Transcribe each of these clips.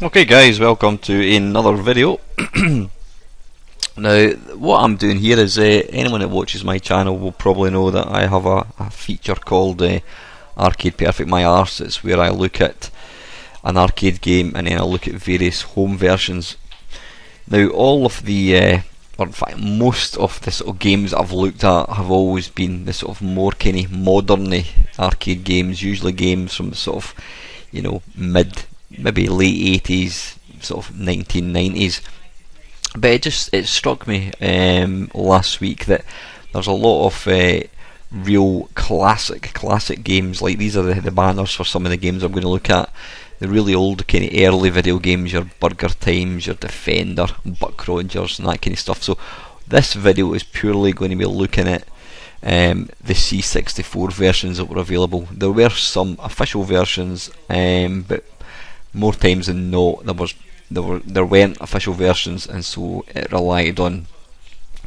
Okay guys, welcome to another video. Now what I'm doing here is, anyone that watches my channel will probably know that I have a feature called Arcade Perfect My Arse. It's where I look at an arcade game and then I look at various home versions. Now all of the, or in fact most of the sort of games I've looked at have always been the sort of more kind of modern arcade games, usually games from the sort of, you know, maybe late 80s, sort of 1990s. But it struck me last week that there's a lot of real classic games. Like these are the banners for some of the games I'm going to look at. The really old kind of early video games, your Burger Times, your Defender, Buck Rogers and that kind of stuff. So this video is purely going to be looking at the C64 versions that were available. There were some official versions, but more times than not there weren't official versions, and so it relied on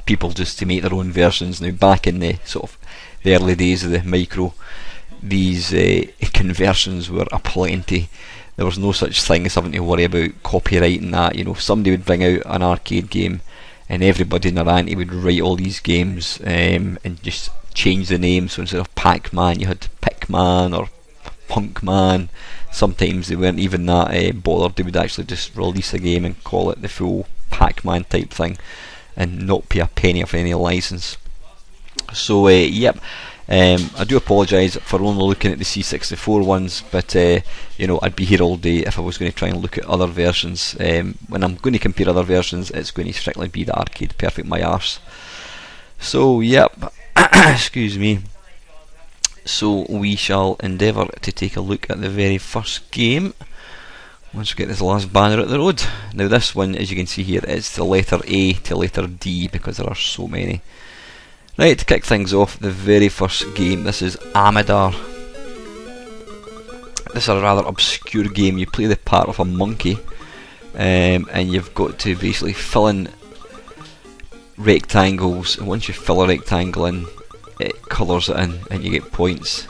people just to make their own versions. Now back in the sort of the early days of the micro, these conversions were aplenty. There was no such thing as having to worry about copyright and that. You know, somebody would bring out an arcade game and everybody in their auntie would write all these games and just change the name. So instead of Pac-Man you had Pic-Man or Punk-Man. Sometimes they weren't even that bothered. They would actually just release a game and call it the full Pac-Man type thing and not pay a penny of any license. So yep, I do apologise for only looking at the C64 ones, but you know, I'd be here all day if I was going to try and look at other versions. When I'm going to compare other versions, it's going to strictly be the Arcade Perfect My Arse. So yep, excuse me. So we shall endeavour to take a look at the very first game once we get this last banner at the road. Now this one, as you can see here, is the letter A to letter D because there are so many. Right, to kick things off, the very first game, this is Amador. This is a rather obscure game. You play the part of a monkey and you've got to basically fill in rectangles, and once you fill a rectangle in, it colours it in and you get points.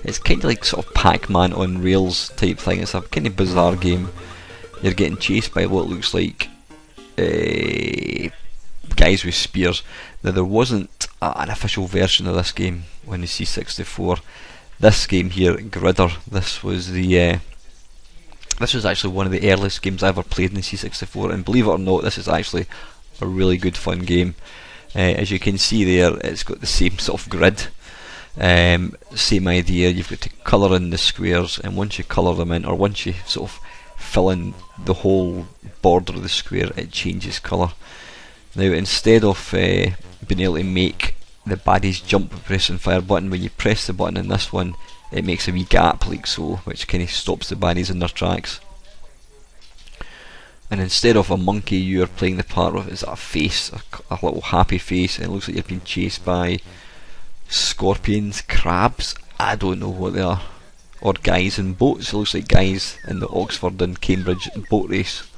It's kind of like sort of Pac-Man on rails type thing. It's a kind of bizarre game. You're getting chased by what looks like guys with spears. Now there wasn't an official version of this game on the C64. This game here, Gridder, this was actually one of the earliest games I ever played in the C64, and believe it or not, this is actually a really good fun game. As you can see there, it's got the same sort of grid, same idea. You've got to colour in the squares, and once you colour them in, or once you sort of fill in the whole border of the square, it changes colour. Now instead of being able to make the baddies jump by pressing fire button, when you press the button in this one, it makes a wee gap like so, which kind of stops the baddies in their tracks. And instead of a monkey, you are playing the part of a face, a little happy face, and it looks like you're being chased by scorpions, crabs, I don't know what they are, or guys in boats. It looks like guys in the Oxford and Cambridge boat race.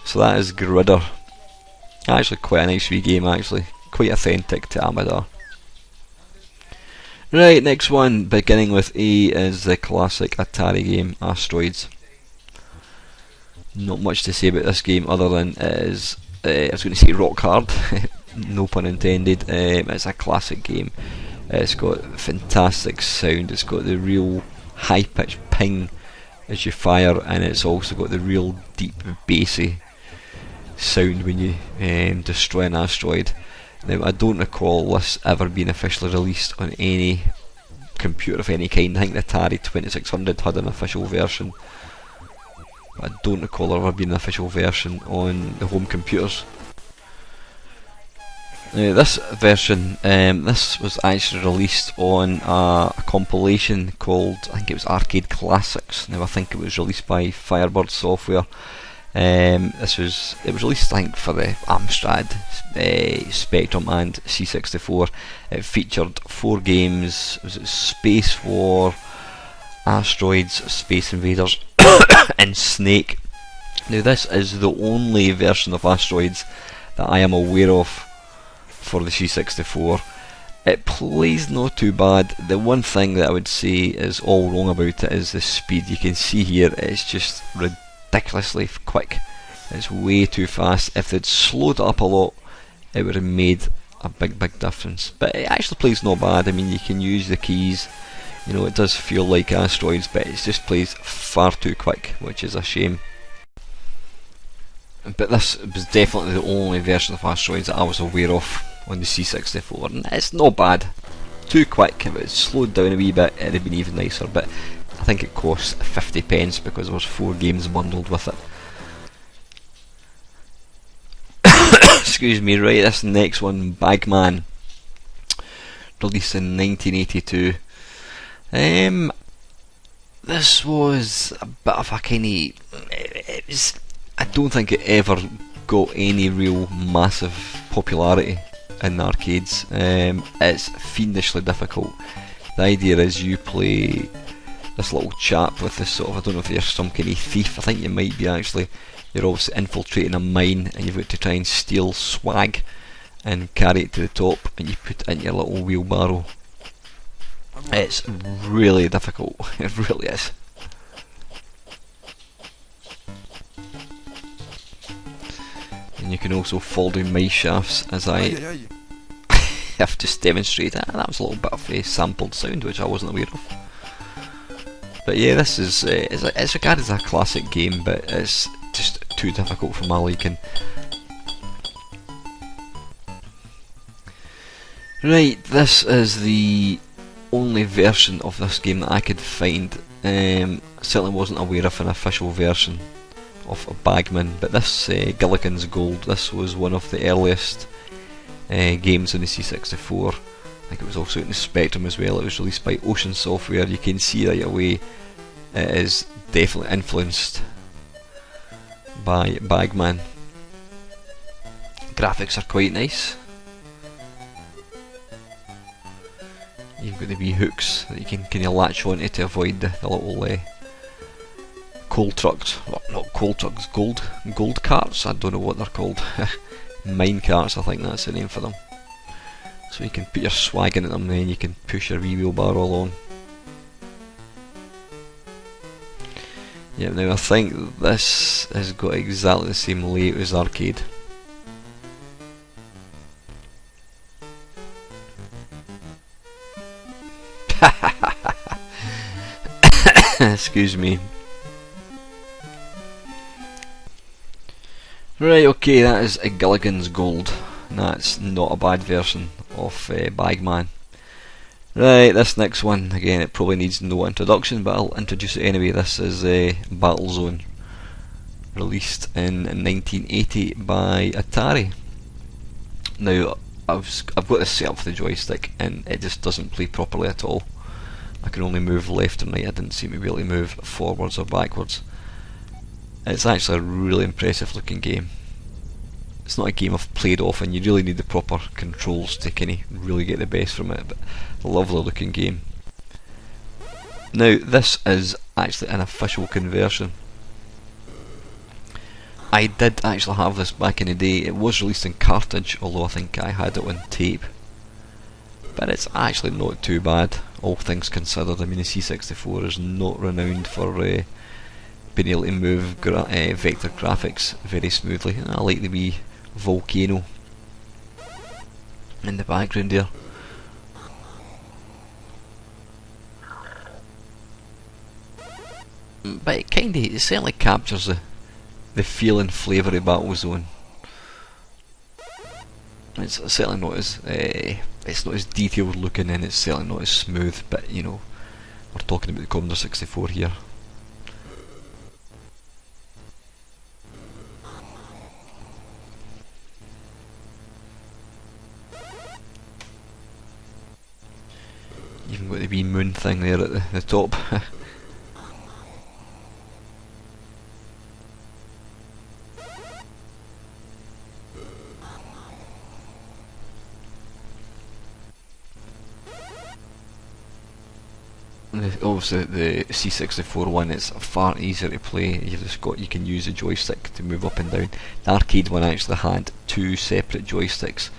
So that is Gridder. Actually quite a nice wee game, actually, quite authentic to Amador. Right, next one, beginning with A, is the classic Atari game Asteroids. Not much to say about this game other than it is, I was going to say rock hard, no pun intended. It's a classic game. It's got fantastic sound, it's got the real high pitched ping as you fire, and it's also got the real deep bassy sound when you destroy an asteroid. Now I don't recall this ever being officially released on any computer of any kind. I think the Atari 2600 had an official version. I don't recall there ever being an official version on the home computers. Now this version, this was actually released on a compilation called, I think it was Arcade Classics. Now I think it was released by Firebird Software. It was released, I think, for the Amstrad, Spectrum and C64. It featured 4 games. Was it Space War, Asteroids, Space Invaders and Snake. Now this is the only version of Asteroids that I am aware of for the C64. It plays not too bad. The one thing that I would say is all wrong about it is the speed. You can see here it's just ridiculously quick. It's way too fast. If they'd slowed it up a lot, it would have made a big difference. But it actually plays not bad. I mean, you can use the keys. You know, it does feel like Asteroids, but it just plays far too quick, which is a shame. But this was definitely the only version of Asteroids that I was aware of on the C64, and it's not bad. Too quick. If it had slowed down a wee bit, it'd have been even nicer, but I think it cost 50 pence because there was 4 games bundled with it. Excuse me. Right, this next one, Bagman, released in 1982. This was a bit of a kinda, I don't think it ever got any real massive popularity in the arcades. It's fiendishly difficult. The idea is you play this little chap with this sort of, I don't know if you're some kind of thief, I think you might be actually. You're obviously infiltrating a mine and you've got to try and steal swag and carry it to the top, and you put it in your little wheelbarrow. It's really difficult, it really is. And you can also fall down mice shafts, as I have just demonstrated. That was a little bit of a sampled sound which I wasn't aware of. But yeah, this is it's regarded as a classic game, but it's just too difficult for my liking. Right, this is the only version of this game that I could find. Certainly wasn't aware of an official version of Bagman, but this Gilligan's Gold, this was one of the earliest games on the C64. I think it was also out in the Spectrum as well. It was released by Ocean Software. You can see right away it is definitely influenced by Bagman. Graphics are quite nice. You've got the wee hooks that you can kind of latch onto to avoid the little coal trucks. Well, not coal trucks, gold carts. I don't know what they're called. Mine carts, I think that's the name for them. So you can put your swag into them, and then you can push your wee wheelbarrow along. Yeah, now I think this has got exactly the same layout as arcade. Excuse me. Right, okay, that is a Gilligan's Gold. That's not a bad version of Bagman. Right, this next one, again, it probably needs no introduction, but I'll introduce it anyway. This is Battlezone, released in 1980 by Atari. Now, I've got this set up for the joystick, and it just doesn't play properly at all. I can only move left and right. I didn't seem to be able to move forwards or backwards. It's actually a really impressive looking game. It's not a game I've played often. You really need the proper controls to kind of really get the best from it, but a lovely looking game. Now, this is actually an official conversion. I did actually have this back in the day. It was released in cartridge, although I think I had it on tape. But it's actually not too bad, all things considered. I mean, the C64 is not renowned for being able to move vector graphics very smoothly. And I like the wee volcano in the background there. But it certainly captures the feel and flavour of Battlezone. It's certainly not as detailed looking, and it's certainly not as smooth. But you know, we're talking about the Commodore 64 here. Even got the wee moon thing there at the top. Obviously the C64 one is far easier to play. You can use the joystick to move up and down. The arcade one actually had 2 separate joysticks,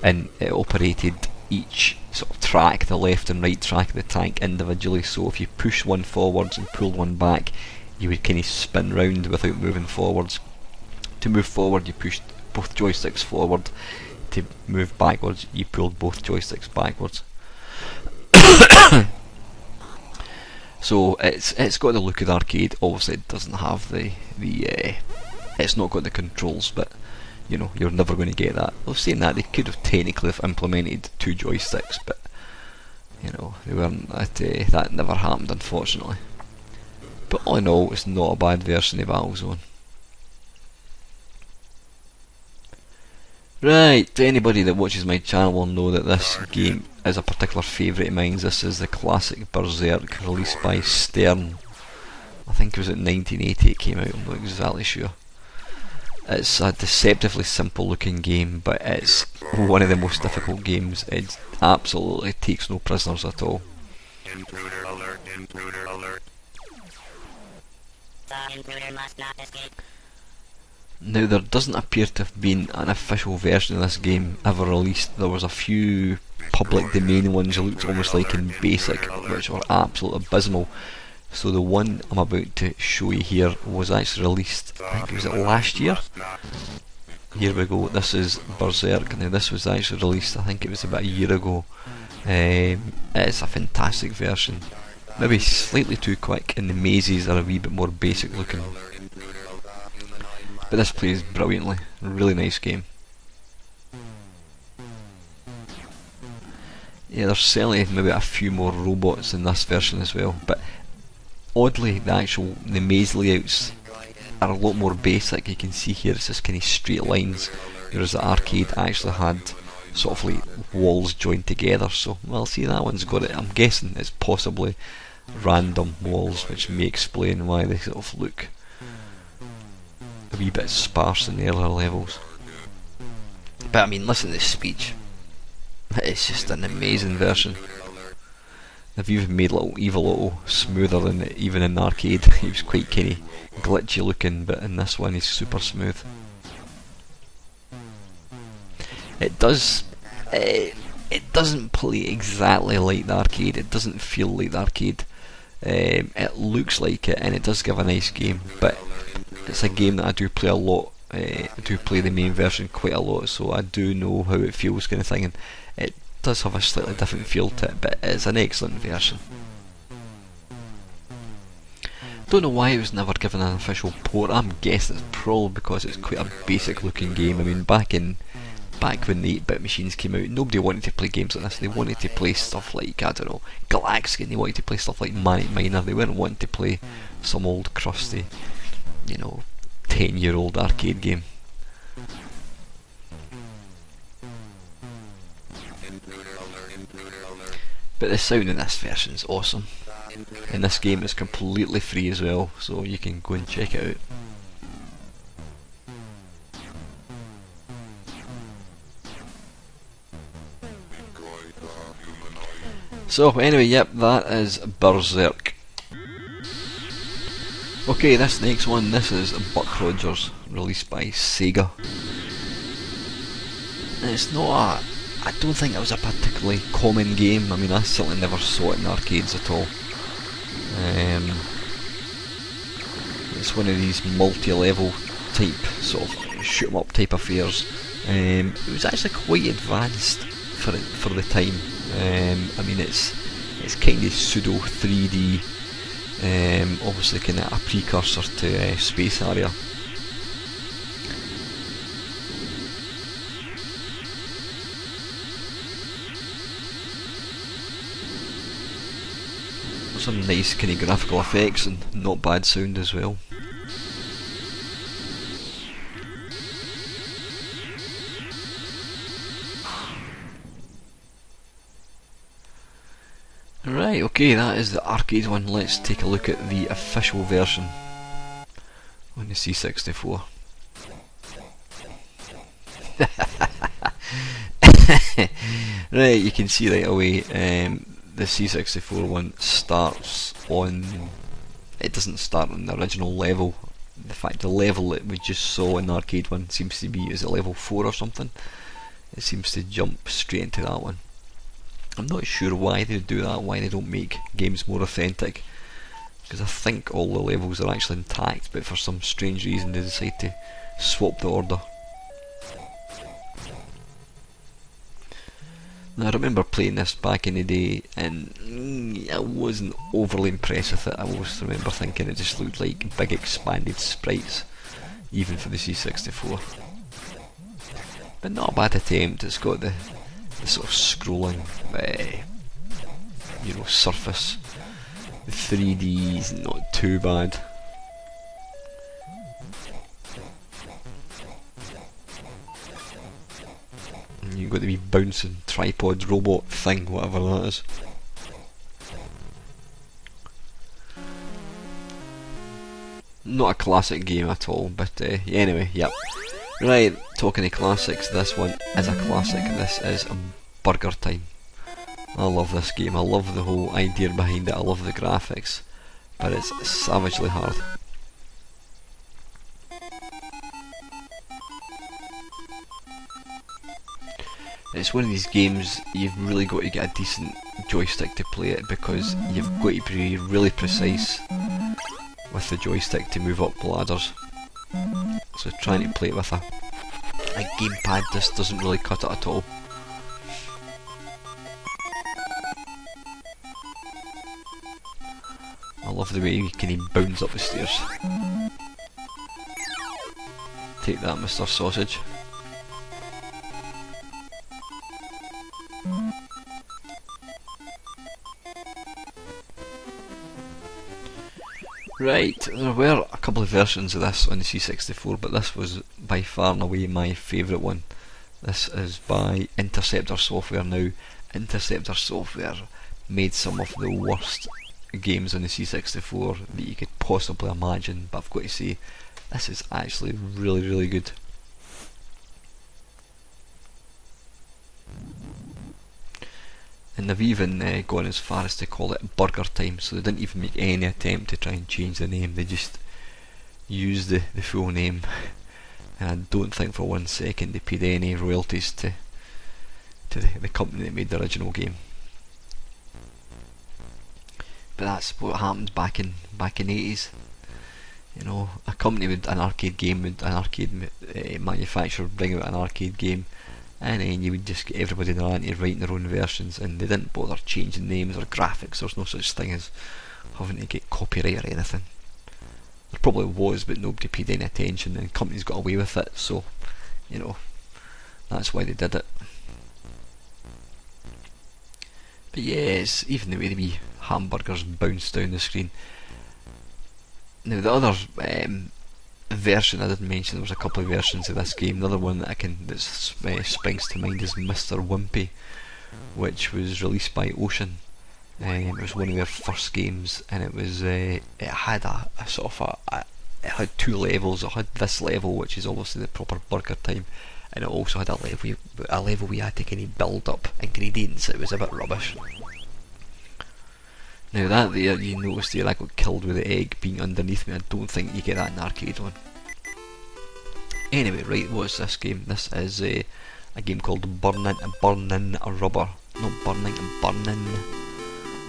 and it operated each sort of track, the left and right track of the tank, individually. So if you push one forwards and pull one back, you would kind of spin round without moving forwards. To move forward, you pushed both joysticks forward. To move backwards, you pulled both joysticks backwards. So it's got the look of the arcade. Obviously, it doesn't have the it's not got the controls, but you know, you're never going to get that. Well, saying that, they could have technically implemented 2 joysticks, but you know, they weren't. That never happened, unfortunately. But all in all, it's not a bad version of Battlezone. Right, anybody that watches my channel will know that this game is a particular favourite of mine. This is the classic Berserk, released by Stern. I think it was in 1980 it came out, I'm not exactly sure. It's a deceptively simple looking game, but it's one of the most difficult games. It absolutely takes no prisoners at all. Intruder alert, intruder alert. The intruder must not escape. Now, there doesn't appear to have been an official version of this game ever released. There was a few public domain ones that looked almost like in BASIC, which were absolutely abysmal. So the one I'm about to show you here was actually released, I think it was last year? Here we go, this is Berserk. Now this was actually released, I think it was about a year ago. It's a fantastic version. Maybe slightly too quick, and the mazes are a wee bit more basic looking. But this plays brilliantly, really nice game. Yeah, there's certainly maybe a few more robots in this version as well, but oddly the maze layouts are a lot more basic. You can see here it's just kind of straight lines, whereas the arcade actually had sort of like walls joined together. So, well, see, that one's got it. I'm guessing it's possibly random walls, which may explain why they sort of look a wee bit sparse in the earlier levels. But I mean, listen to this speech. It's just an amazing version. They've even made little Evil Otto smoother than even in the arcade. He was quite kind of glitchy looking, but in this one he's super smooth. It doesn't play exactly like the arcade. It doesn't feel like the arcade. It looks like it, and it does give a nice game, but it's a game that I do play a lot. I do play the main version quite a lot, so I do know how it feels, kind of thing. And it does have a slightly different feel to it, but it's an excellent version. Don't know why it was never given an official port. I'm guessing it's probably because it's quite a basic looking game. I mean, back when the 8-bit machines came out, nobody wanted to play games like this. They wanted to play stuff like, I don't know, Galaxian. They wanted to play stuff like Mamemeister. They weren't wanting to play some old crusty, you know, 10-year-old arcade game. But the sound in this version is awesome, and this game is completely free as well, so you can go and check it out. So anyway, yep, that is Berserk. Okay, this next one, this is Buck Rogers, released by Sega. And it's not a, I don't think it was a particularly common game. I mean, I certainly never saw it in arcades at all. It's one of these multi-level type, sort of shoot 'em up type affairs. It was actually quite advanced for the time. I mean, it's kind of pseudo 3D. Obviously kind of a precursor to Space Harrier. Some nice kind of graphical effects and not bad sound as well. Right, okay, that is the arcade one. Let's take a look at the official version on the C64. Right, you can see right away the C64 one starts on, it doesn't start on the original level. In fact, the level that we just saw in the arcade one seems to be, is it level 4 or something? It seems to jump straight into that one. I'm not sure why they do that, why they don't make games more authentic, because I think all the levels are actually intact, but for some strange reason they decide to swap the order. Now I remember playing this back in the day, and I wasn't overly impressed with it. I always remember thinking it just looked like big expanded sprites, even for the C64. But not a bad attempt. It's got the sort of scrolling, surface. The 3D's not too bad. And you've got the wee bouncing tripod robot thing, whatever that is. Not a classic game at all, but anyway, yep. Right, talking of classics, this one is a classic. This is Burger Time. I love this game. I love the whole idea behind it. I love the graphics, but it's savagely hard. It's one of these games you've really got to get a decent joystick to play it, because you've got to be really precise with the joystick to move up ladders. So trying to play it with a gamepad just doesn't really cut it at all. I love the way you can bounce up the stairs. Take that, Mr. Sausage. Right, there were a couple of versions of this on the C64, but this was by far and away my favourite one. This is by Interceptor Software. Now, Interceptor Software made some of the worst games on the C64 that you could possibly imagine, but I've got to say, this is actually really, really good. And they've even gone as far as to call it Burger Time, so they didn't even make any attempt to try and change the name. They just used the full name, and I don't think for 1 second they paid any royalties to the company that made the original game. But that's what happened back in the 80s. You know, a company would an arcade manufacturer bring out an arcade game, and then you would just get everybody in the land to write their own versions, and they didn't bother changing names or graphics. There's no such thing as having to get copyright or anything. There probably was, but nobody paid any attention, and companies got away with it, so, you know, that's why they did it. But yes, even the way the wee hamburgers bounce down the screen. Now the other version I didn't mention, there was a couple of versions of this game. The other one that springs to mind is Mr. Wimpy, which was released by Ocean. It was one of their first games, and it was it had a sort of it had 2 levels. It had this level, which is obviously the proper Burger Time, and it also had a level where you had to kind of build up ingredients. It was a bit rubbish. Now that there, you noticed there I got killed with the egg being underneath me. I don't think you get that in the arcade one. Anyway, right, what's this game? This is a game called Burnin' Rubber. No, Burning,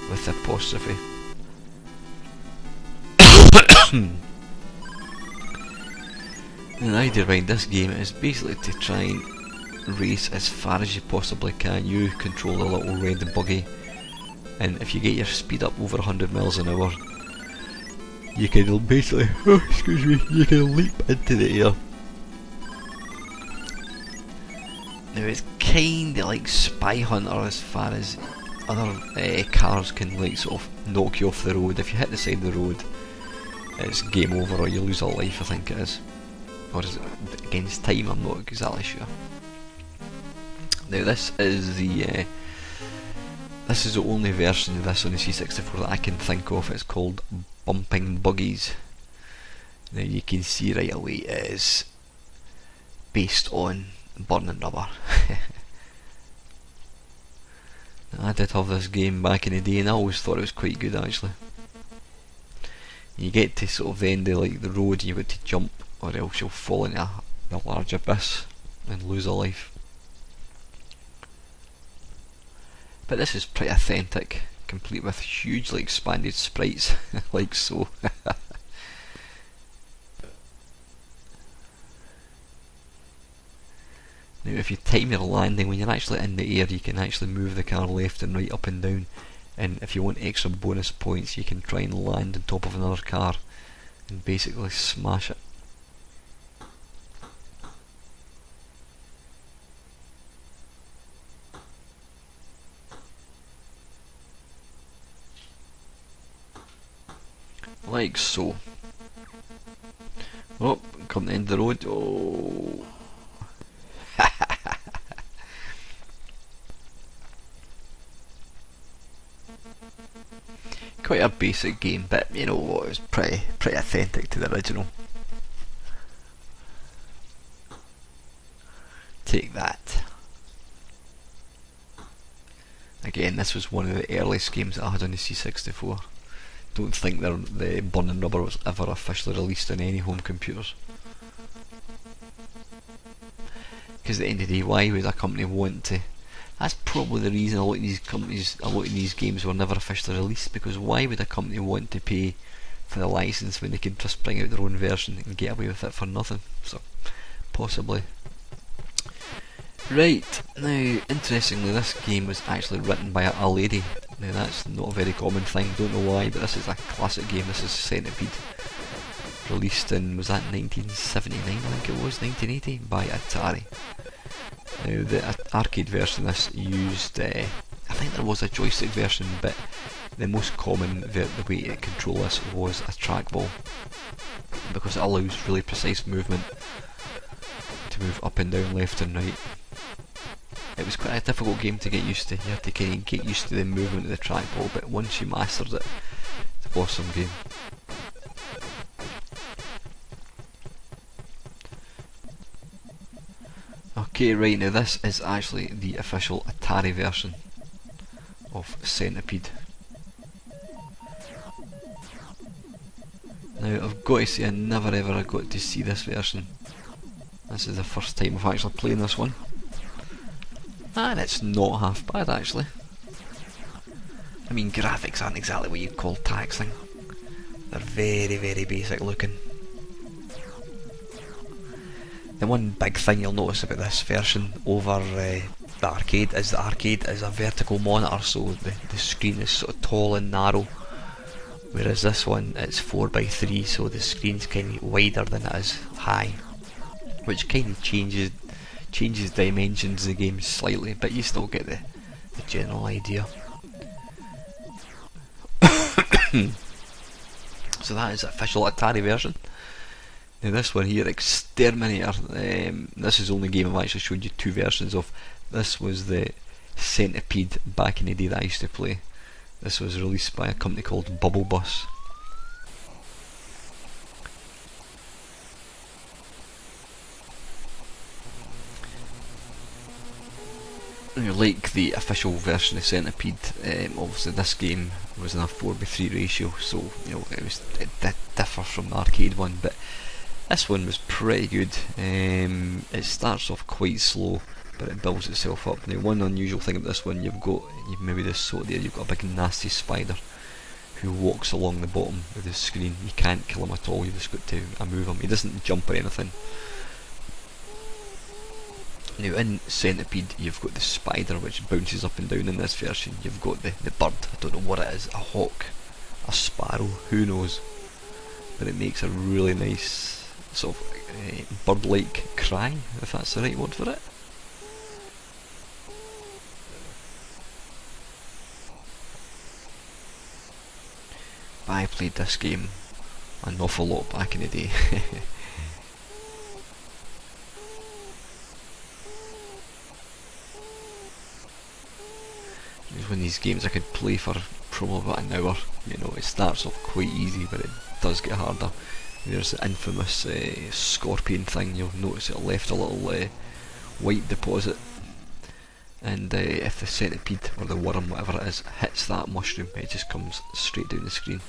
with apostrophe. And the idea behind this game is basically to try and race as far as you possibly can. You control the little red buggy, and if you get your speed up over 100 miles an hour, you can basically, you can leap into the air. Now it's kinda like Spy Hunter as far as other cars can like sort of knock you off the road. If you hit the side of the road, it's game over, or you lose a life, I think it is. Or is it against time? I'm not exactly sure. Now this is the only version of this on the C64 that I can think of. It's called Bumping Buggies. Now you can see right away it is based on Burnin' Rubber. I did have this game back in the day, and I always thought it was quite good actually. You get to sort of the end of like the road, and you've got to jump, or else you'll fall into a large abyss and lose a life. But this is pretty authentic. complete with hugely expanded sprites, like so. Now if you time your landing, when you're actually in the air, you can actually move the car left and right, up and down, and if you want extra bonus points, you can try and land on top of another car and basically smash it. Like so. Oh, come to the end of the road. Oh. Quite a basic game, but you know what, it was pretty authentic to the original. Take that. Again, this was one of the earliest games that I had on the C64. Don't think the Burning Rubber was ever officially released on any home computers. Because at the end of the day, why would a company want to? That's probably the reason a lot of these games were never officially released, because why would a company want to pay for the license when they could just bring out their own version and get away with it for nothing? So, possibly. Right, now, interestingly, this game was actually written by a lady. Now, that's not a very common thing, don't know why, but this is a classic game. This is Centipede. Released in, was that 1979, I think it was, 1980, by Atari. Now, the arcade version of this used, I think there was a joystick version, but the most common the way to control this was a trackball, because it allows really precise movement to move up and down, left and right. It was quite a difficult game to get used to. You had to kind of get used to the movement of the trackball, but once you mastered it, it's an awesome game. Okay, right, now this is actually the official Atari version of Centipede. Now, I've got to say, I never ever got to see this version. This is the first time I've actually played this one. And it's not half bad, actually. I mean, graphics aren't exactly what you'd call taxing. They're very, very basic looking. The one big thing you'll notice about this version over the arcade is a vertical monitor, so the screen is sort of tall and narrow, whereas this one it's 4x3, so the screen's kind of wider than it is high, which kind of changes dimensions of the game slightly, but you still get the general idea. So that is the official Atari version. Now this one here, Exterminator, this is the only game I've actually showed you two versions of. This was the Centipede back in the day that I used to play. This was released by a company called Bubble Bus. Now, like the official version of Centipede, obviously this game was in a 4:3 ratio, so you know it did differ from the arcade one, but this one was pretty good. It starts off quite slow, but it builds itself up. Now, one unusual thing about this one, you've maybe this sort there, you've got a big nasty spider who walks along the bottom of the screen. You can't kill him at all, you've just got to move him. He doesn't jump or anything. Now in Centipede you've got the spider which bounces up and down. In this version you've got the bird, I don't know what it is, a hawk, a sparrow, who knows, but it makes a really nice sort of bird-like cry, if that's the right word for it. But I played this game an awful lot back in the day. It was one of these games I could play for probably about an hour. You know, it starts off quite easy, but it does get harder. There's the infamous scorpion thing. You'll notice it left a little white deposit, and if the centipede or the worm, whatever it is, hits that mushroom, it just comes straight down the screen.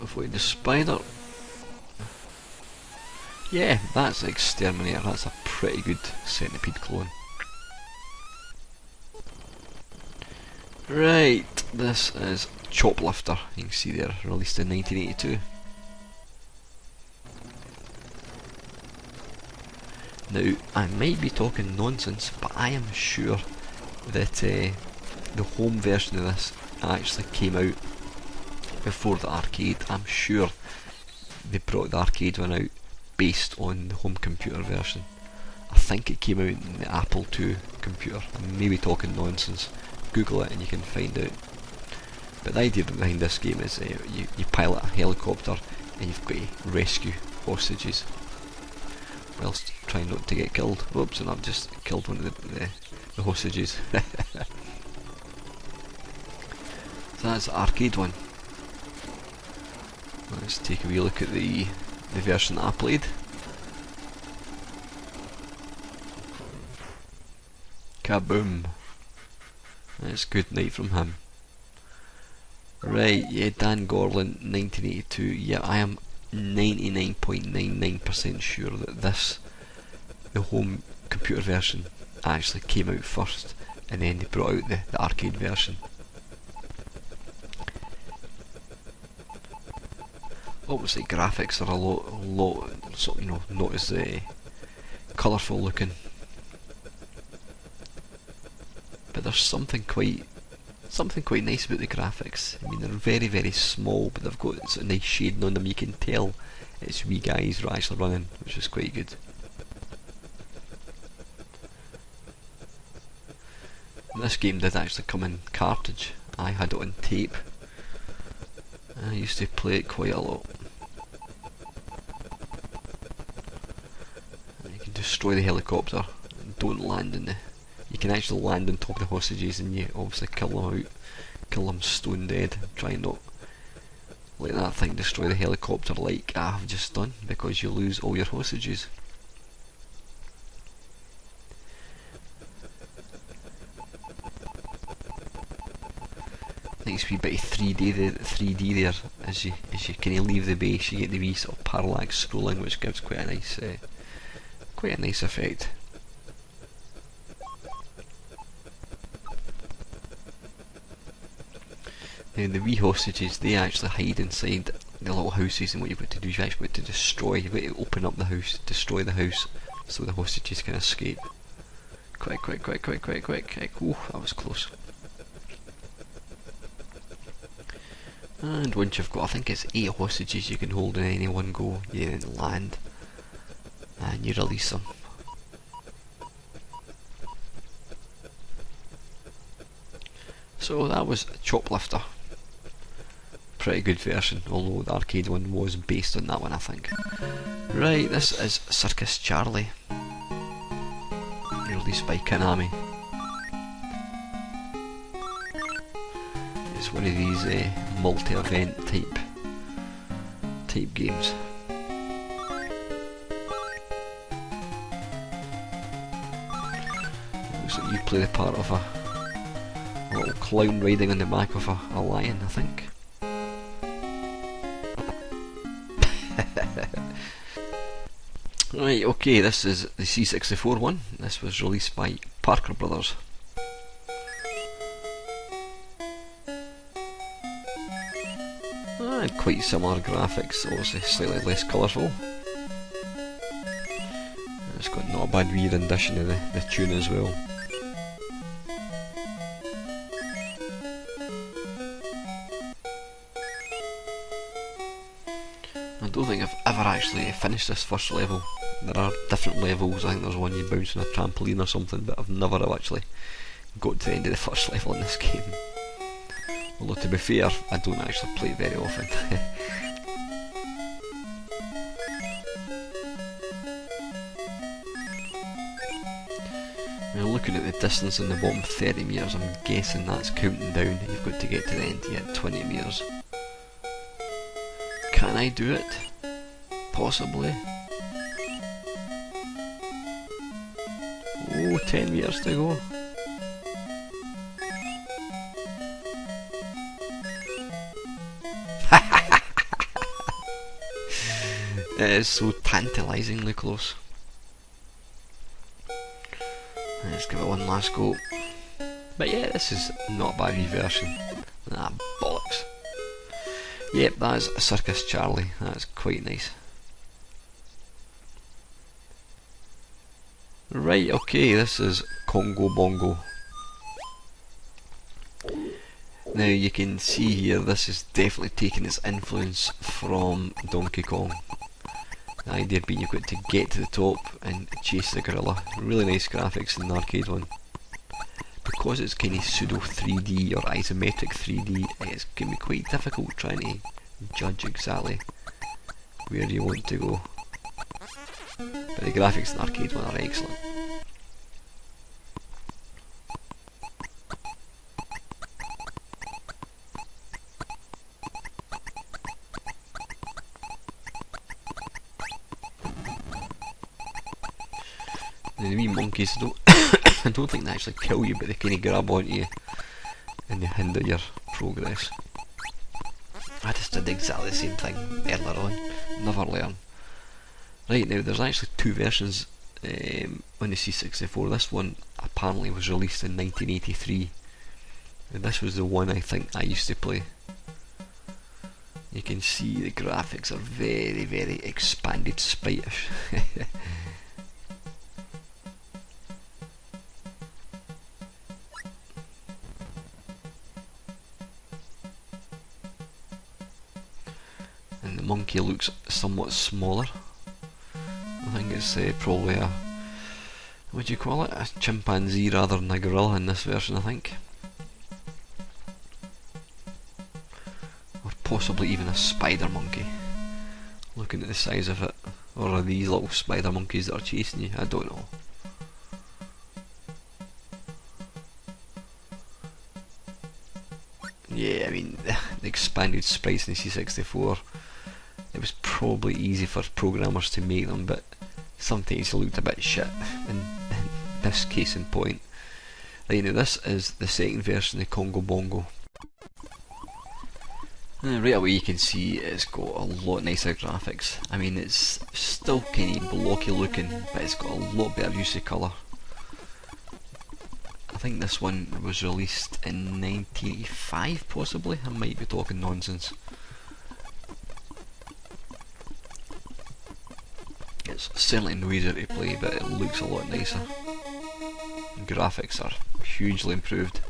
Avoid the spider. Yeah, that's Exterminator. That's a pretty good centipede clone. Right, this is Choplifter. You can see there, released in 1982. Now, I might be talking nonsense, but I am sure that the home version of this actually came out before the arcade. I'm sure they brought the arcade one out based on the home computer version. I think it came out in the Apple II computer. I may be talking nonsense. Google it and you can find out. But the idea behind this game is you pilot a helicopter and you've got to rescue hostages whilst trying not to get killed. Oops, and I've just killed one of the hostages. So that's the arcade one. Let's take a wee look at the version that I played. Kaboom! That's good night from him. Right, yeah, Dan Gorlin, 1982. Yeah, I am 99.99% sure that the home computer version, actually came out first, and then they brought out the arcade version. Obviously, graphics are a lot, so, you know, not as colourful looking. But there's something quite nice about the graphics. I mean, they're very, very small, but they've got sort of nice shading on them. You can tell it's wee guys who are actually running, which is quite good. And this game did actually come in cartridge. I had it on tape. I used to play it quite a lot. And you can destroy the helicopter and don't land in the... You can actually land on top of the hostages and you obviously kill them out, kill them stone dead. Try and not let that thing destroy the helicopter like I have just done, because you lose all your hostages. Nice wee bit of 3D there as you kind of leave the base. You get the wee sort of parallax scrolling, which gives quite a nice effect. Now the wee hostages, they actually hide inside the little houses, and what you've got to do is you've actually got to destroy, you've got to open up the house, destroy the house, so the hostages can escape. Quick. Ooh, that was close. And once you've got, I think it's 8 hostages you can hold in any one go, you then land, and you release them. So that was Choplifter. Pretty good version, although the arcade one was based on that one, I think. Right, this is Circus Charlie, released by Konami. It's one of these multi-event type games. Looks like you play the part of a little clown riding on the back of a lion, I think. Right, okay, this is the C64 one. This was released by Parker Brothers. And quite similar graphics, obviously slightly less colourful. It's got not a bad wee rendition of the tune as well. I don't think I've ever actually finished this first level. There are different levels. I think there's one you bounce on a trampoline or something, but I've never actually got to the end of the first level in this game. Although to be fair, I don't actually play it very often. Now looking at the distance in the bottom, 30 metres, I'm guessing that's counting down. You've got to get to the end to get 20 metres. Can I do it? Possibly. Oh, 10 metres to go. It is so tantalisingly close. Let's give it one last go. But yeah, this is not a bad reversion. Ah, bollocks. Yep, that's Circus Charlie. That's quite nice. Right, okay, this is Congo Bongo. Now you can see here, this is definitely taking its influence from Donkey Kong. The idea being you've got to get to the top and chase the gorilla. Really nice graphics in the arcade one. Because it's kind of pseudo 3D or isometric 3D, it's going to be quite difficult trying to judge exactly where you want to go. But the graphics in the arcade one are excellent. The wee monkeys don't I don't think they actually kill you, but they kind of grab onto you and they hinder your progress. I just did exactly the same thing earlier on. Never learn. Right, now there's actually two versions on the C64. This one apparently was released in 1983. And this was the one I think I used to play. You can see the graphics are very, very expanded sprite-ish. And the monkey looks somewhat smaller. I think it's probably a, what do you call it, a chimpanzee rather than a gorilla in this version, I think. Or possibly even a spider monkey. Looking at the size of it. Or are these little spider monkeys that are chasing you? I don't know. Yeah, I mean, the expanded sprites in the C64, it was probably easy for programmers to make them, but sometimes they looked a bit shit in this case in point. Right, now this is the second version of Congo Bongo. Right away you can see it's got a lot nicer graphics. I mean, it's still kind of blocky looking, but it's got a lot better use of colour. I think this one was released in 1985 possibly, I might be talking nonsense. It's certainly noisier to play, but it looks a lot nicer. The graphics are hugely improved.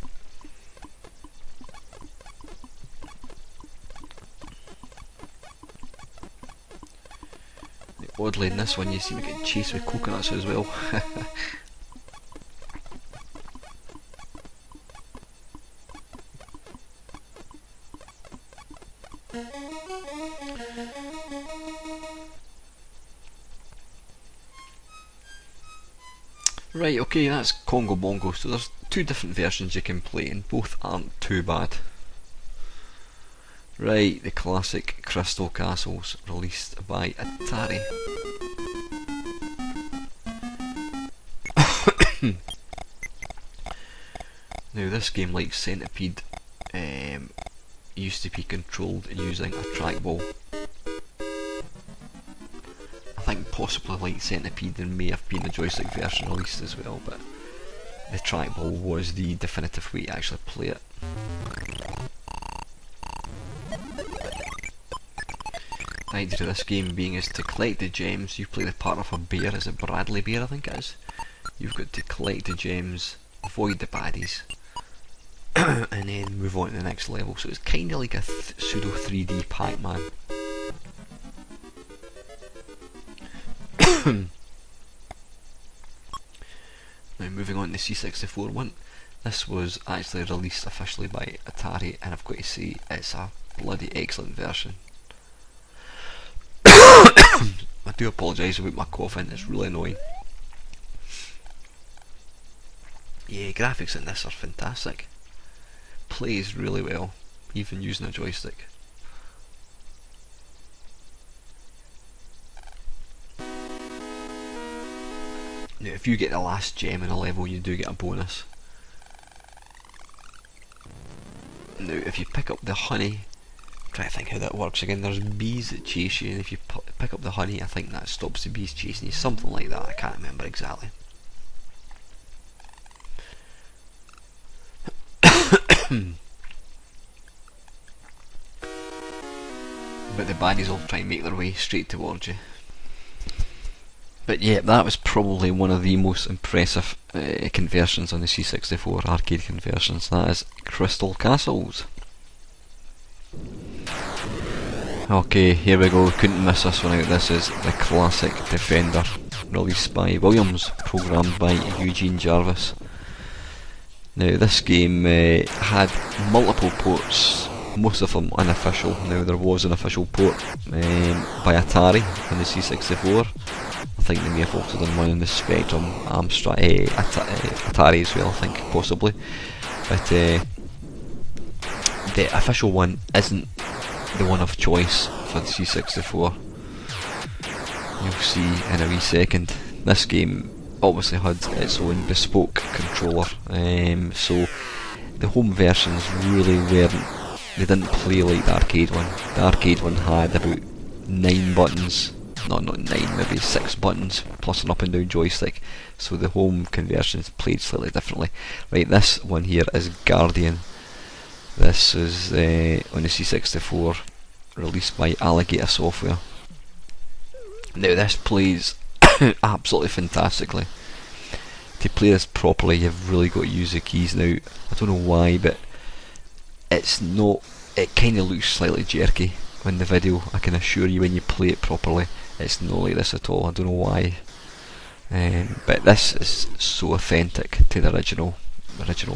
Oddly in this one you seem to get chased with coconuts as well. Right, okay, that's Congo Bongo. So there's two different versions you can play and both aren't too bad. Right, the classic Crystal Castles, released by Atari. Now this game, like Centipede, used to be controlled using a trackball. I think possibly like Centipede there may have been a joystick version released as well, but the trackball was the definitive way to actually play it. The idea of this game being is to collect the gems. You play the part of a bear, is it Bradley Bear I think it is? You've got to collect the gems, avoid the baddies, and then move on to the next level. So it's kind of like a pseudo 3D Pac-Man. Now moving on to the C64 one, this was actually released officially by Atari, and I've got to say it's a bloody excellent version. I do apologise about my coughing, it's really annoying. Yeah, graphics in this are fantastic. Plays really well, even using a joystick. Now, if you get the last gem in a level, you do get a bonus. Now, if you pick up the honey trying to think how that works again. There's bees that chase you, and if you pick up the honey, I think that stops the bees chasing you. Something like that. I can't remember exactly. But the baddies will try and make their way straight towards you. But yeah, that was probably one of the most impressive conversions on the C64, arcade conversions. That is Crystal Castles. Okay, here we go, couldn't miss this one out. This is the classic Defender, released by Williams, programmed by Eugene Jarvis. Now this game had multiple ports, most of them unofficial. Now there was an official port by Atari on the C64. I think they may have also done one in the Spectrum, Atari as well, I think, possibly. But the official one isn't the one of choice for the C64. You'll see in a wee second. This game obviously had its own bespoke controller, so the home versions really weren't, they didn't play like the arcade one. The arcade one had about 9 buttons, not 9, maybe 6 buttons, plus an up and down joystick, so the home conversions played slightly differently. Right, this one here is Guardian. This is on the C64, released by Alligator Software. Now this plays absolutely fantastically. To play this properly, you've really got to use the keys. Now, I don't know why, but it's not, it kind of looks slightly jerky on the video. I can assure you, when you play it properly, it's not like this at all. I don't know why, but this is so authentic to the original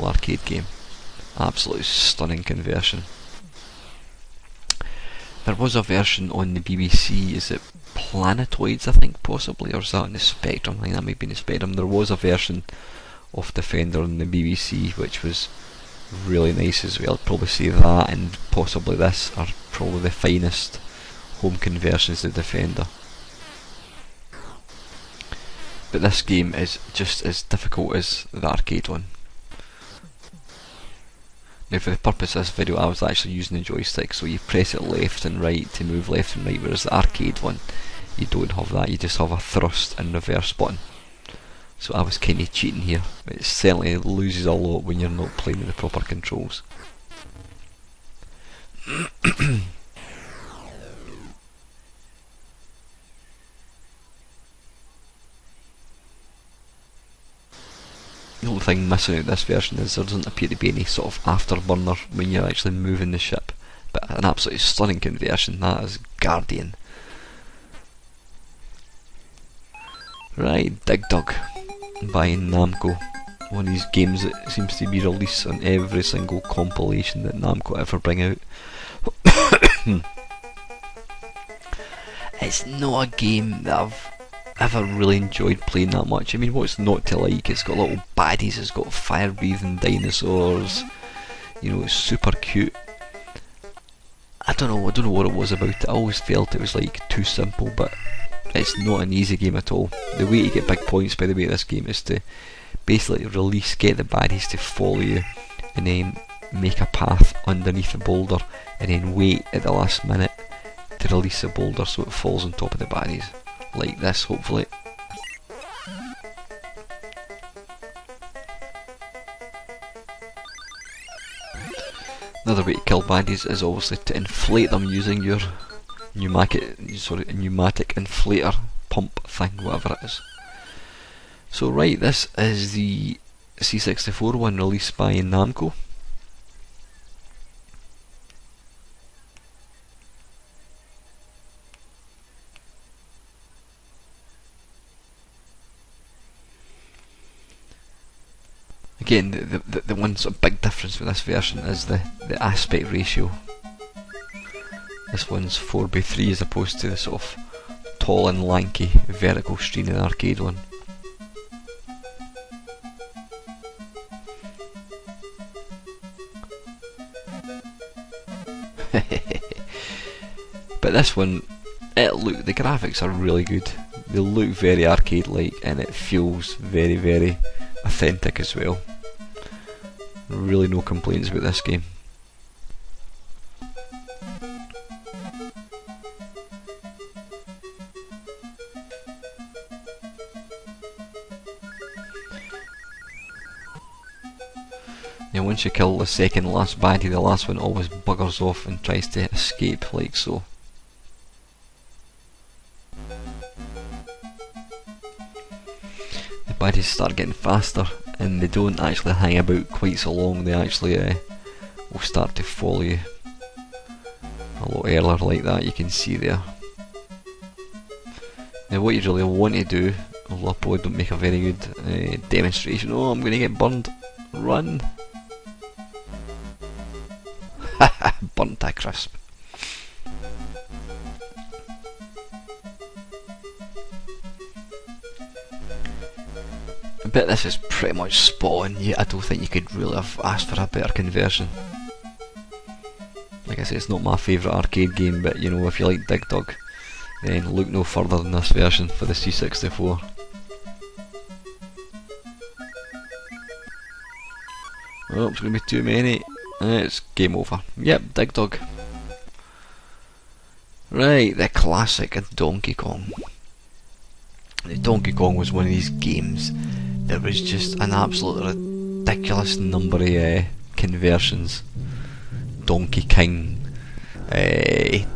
arcade game. Absolutely stunning conversion. There was a version on the BBC, is it Planetoids, I think, possibly, or is that on the Spectrum? I think that might be in the Spectrum. There was a version of Defender on the BBC which was really nice as well. I'd probably say that and possibly this are probably the finest home conversions of Defender. But this game is just as difficult as the arcade one. Now, for the purpose of this video, I was actually using the joystick, so you press it left and right to move left and right, whereas the arcade one, you don't have that, you just have a thrust and reverse button. So I was kind of cheating here. It certainly loses a lot when you're not playing with the proper controls. The only thing missing out this version is there doesn't appear to be any sort of afterburner when you're actually moving the ship, but an absolutely stunning conversion. That is Guardian. Right, Dig Dug by Namco. One of these games that seems to be released on every single compilation that Namco ever bring out. It's not a game that I've ever really enjoyed playing that much. I mean, what's not to like? It's got little baddies, it's got fire breathing dinosaurs, you know, it's super cute. I don't know what it was about it. I always felt it was like too simple, but it's not an easy game at all. The way to get big points, by the way, this game is to basically get the baddies to follow you and then make a path underneath the boulder and then wait at the last minute to release the boulder so it falls on top of the baddies. Like this, hopefully. Another way to kill baddies is obviously to inflate them using your pneumatic inflator pump thing, whatever it is. So right, this is the C64 one released by Namco. Again, the one sort of big difference with this version is the aspect ratio. This one's 4:3 as opposed to the sort of tall and lanky vertical screen in the arcade one. But this one, the graphics are really good. They look very arcade-like and it feels very, very authentic as well. Really no complaints about this game. once you kill the second last baddie, the last one always buggers off and tries to escape like so. The baddies start getting faster and they don't actually hang about quite so long, they actually will start to follow you a lot earlier like that, you can see there. Now what you really want to do, although I probably don't make a very good demonstration. Oh, I'm going to get burned. Run! Haha, burnt to a crisp. I bet this is pretty much spot on. I don't think you could really have asked for a better conversion. Like I say, it's not my favourite arcade game, but you know, if you like Dig Dug, then look no further than this version for the C64. Oh, it's going to be too many. It's game over. Yep, Dig Dug. Right, the classic Donkey Kong. The Donkey Kong was one of these games that was just an absolutely ridiculous number of conversions. Donkey King,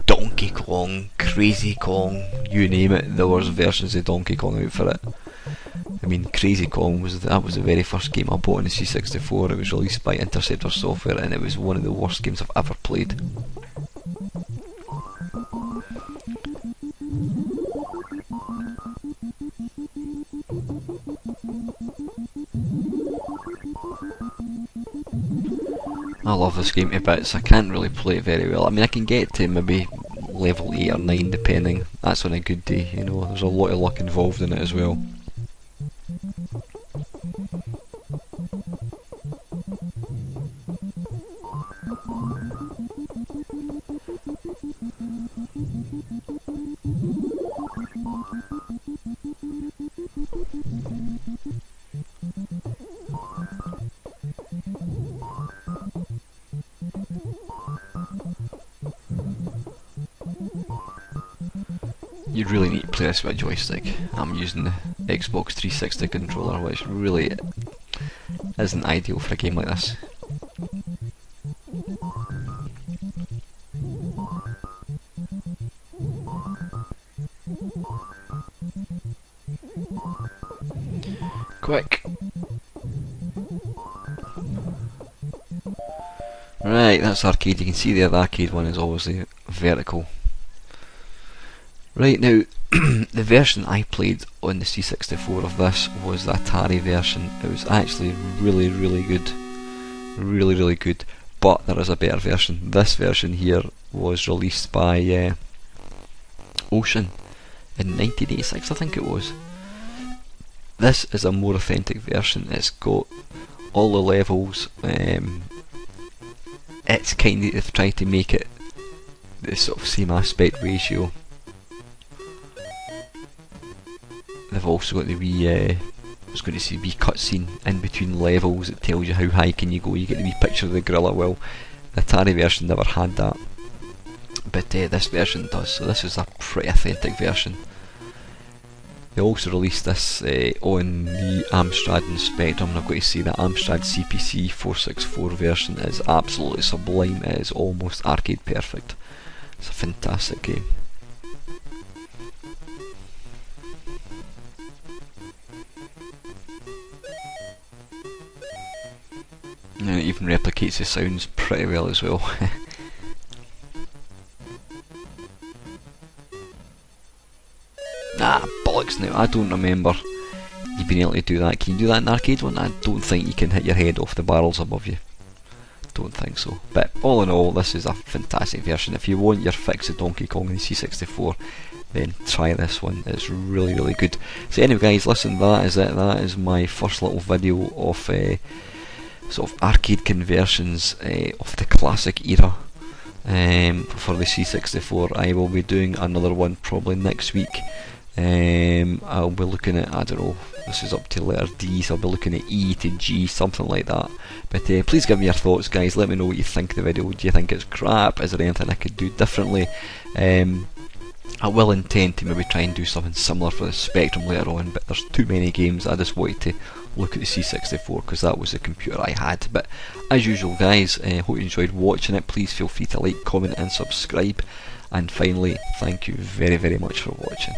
Donkey Kong, Crazy Kong, you name it, there was versions of Donkey Kong out for it. I mean, Crazy Kong was the very first game I bought on the C64. It was released by Interceptor Software and it was one of the worst games I've ever played. I love this game to bits. I can't really play it very well. I mean, I can get to maybe level 8 or 9 depending. That's on a good day, you know. There's a lot of luck involved in it as well. You really need to play this with a joystick. I'm using the Xbox 360 controller, which really isn't ideal for a game like this. Quick! Right, that's arcade. You can see there the arcade one is obviously vertical. Right, now, the version I played on the C64 of this was the Atari version. It was actually really, really good. Really, really good. But there is a better version. This version here was released by Ocean in 1986, I think it was. This is a more authentic version. It's got all the levels. It's kind of, they've tried to make it the sort of same aspect ratio. They've also got the wee, I was going to say wee cutscene in between levels. It tells you how high can you go. You get the wee picture of the gorilla. Well, the Atari version never had that, but this version does. So this is a pretty authentic version. They also released this on the Amstrad and Spectrum, and I've got to say that Amstrad CPC 464 version is absolutely sublime. It is almost arcade perfect. It's a fantastic game. And it even replicates the sounds pretty well as well. Nah, bollocks now. I don't remember you being able to do that. Can you do that in the arcade one? I don't think you can hit your head off the barrels above you. Don't think so. But all in all, this is a fantastic version. If you want your fix of Donkey Kong in the C64, then try this one. It's really, really good. So anyway guys, listen, that is it. That is my first little video of sort of arcade conversions of the classic era for the C64. I will be doing another one probably next week. I'll be looking at, I don't know, this is up to letter D, so I'll be looking at E to G, something like that. But please give me your thoughts guys, let me know what you think of the video. Do you think it's crap? Is there anything I could do differently? I will intend to maybe try and do something similar for the Spectrum later on, but there's too many games. I just wanted to look at the C64 because that was the computer I had. But as usual guys, hope you enjoyed watching it. Please feel free to like, comment and subscribe, and finally thank you very much for watching.